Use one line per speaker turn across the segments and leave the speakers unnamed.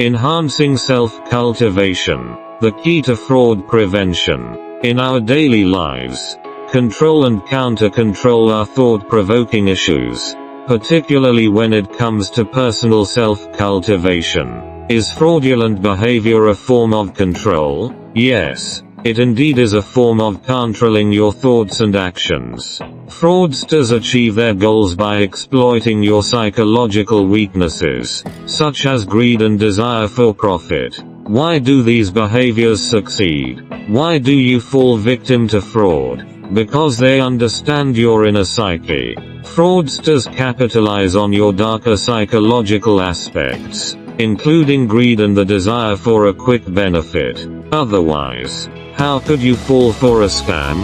Enhancing self-cultivation, the key to fraud prevention. In our daily lives, control and counter-control are thought-provoking issues, particularly when it comes to personal self-cultivation. Is fraudulent behavior a form of control? Yes, it indeed is a form of controlling your thoughts and actions. Fraudsters achieve their goals by exploiting your psychological weaknesses, such as greed and desire for profit. Why do these behaviors succeed? Why do you fall victim to fraud? Because they understand your inner psyche. Fraudsters capitalize on your darker psychological aspects, including greed and the desire for a quick benefit. Otherwise, how could you fall for a scam?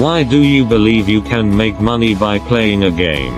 Why do you believe you can make money by playing a game?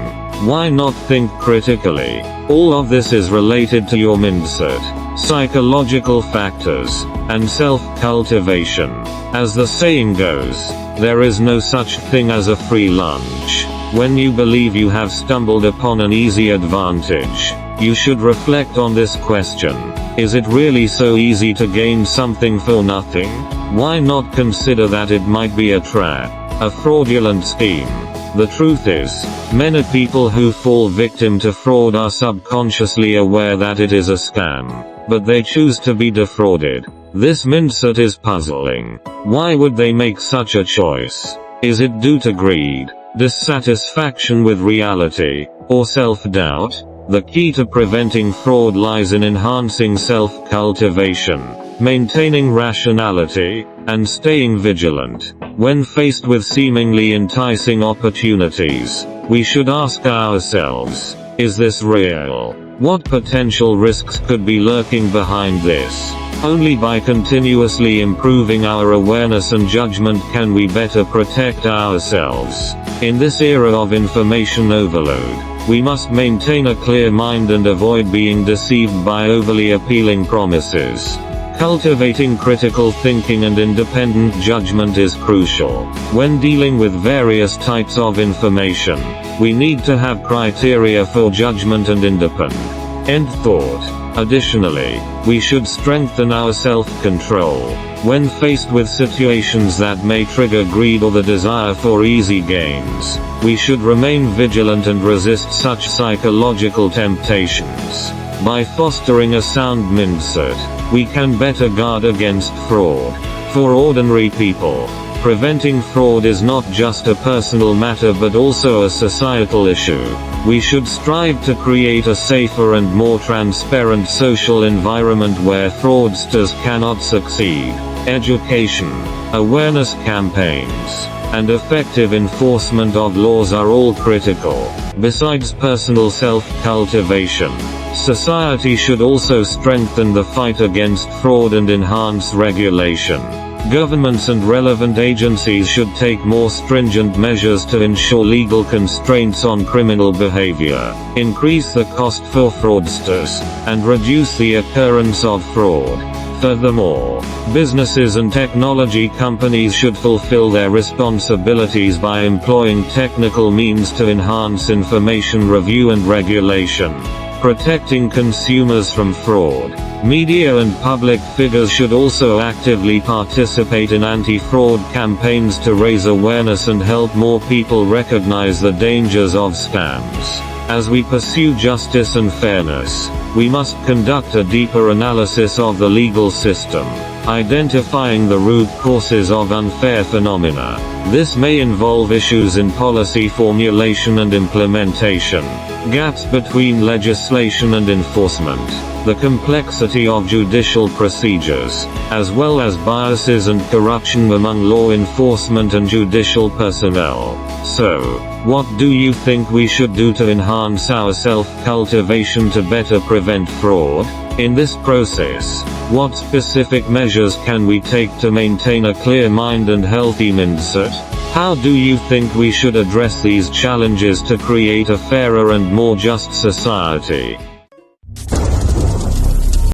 Why not think critically? All of this is related to your mindset, psychological factors, and self-cultivation. As the saying goes, there is no such thing as a free lunch. When you believe you have stumbled upon an easy advantage, you should reflect on this question. Is it really so easy to gain something for nothing? Why not consider that it might be a trap, a fraudulent scheme? The truth is, many people who fall victim to fraud are subconsciously aware that it is a scam, but they choose to be defrauded. This mindset is puzzling. Why would they make such a choice? Is it due to greed, dissatisfaction with reality, or self-doubt? The key to preventing fraud lies in enhancing self-cultivation, maintaining rationality, and staying vigilant. When faced with seemingly enticing opportunities, we should ask ourselves, is this real? What potential risks could be lurking behind this? Only by continuously improving our awareness and judgment can we better protect ourselves. In this era of information overload, we must maintain a clear mind and avoid being deceived by overly appealing promises. Cultivating critical thinking and independent judgment is crucial. When dealing with various types of information, we need to have criteria for judgment and independent thought. Additionally, we should strengthen our self-control. When faced with situations that may trigger greed or the desire for easy gains, we should remain vigilant and resist such psychological temptations. By fostering a sound mindset, we can better guard against fraud. For ordinary people, preventing fraud is not just a personal matter but also a societal issue. We should strive to create a safer and more transparent social environment where fraudsters cannot succeed. Education, awareness campaigns, and effective enforcement of laws are all critical. Besides personal self-cultivation, society should also strengthen the fight against fraud and enhance regulation. Governments and relevant agencies should take more stringent measures to ensure legal constraints on criminal behavior, increase the cost for fraudsters, and reduce the occurrence of fraud. Furthermore, businesses and technology companies should fulfill their responsibilities by employing technical means to enhance information review and regulation, protecting consumers from fraud. Media and public figures should also actively participate in anti-fraud campaigns to raise awareness and help more people recognize the dangers of scams. As we pursue justice and fairness, we must conduct a deeper analysis of the legal system, identifying the root causes of unfair phenomena. This may involve issues in policy formulation and implementation, gaps between legislation and enforcement, the complexity of judicial procedures, as well as biases and corruption among law enforcement and judicial personnel. So, what do you think we should do to enhance our self-cultivation to better prevent fraud? In this process, what specific measures can we take to maintain a clear mind and healthy mindset? How do you think we should address these challenges to create a fairer and more just society?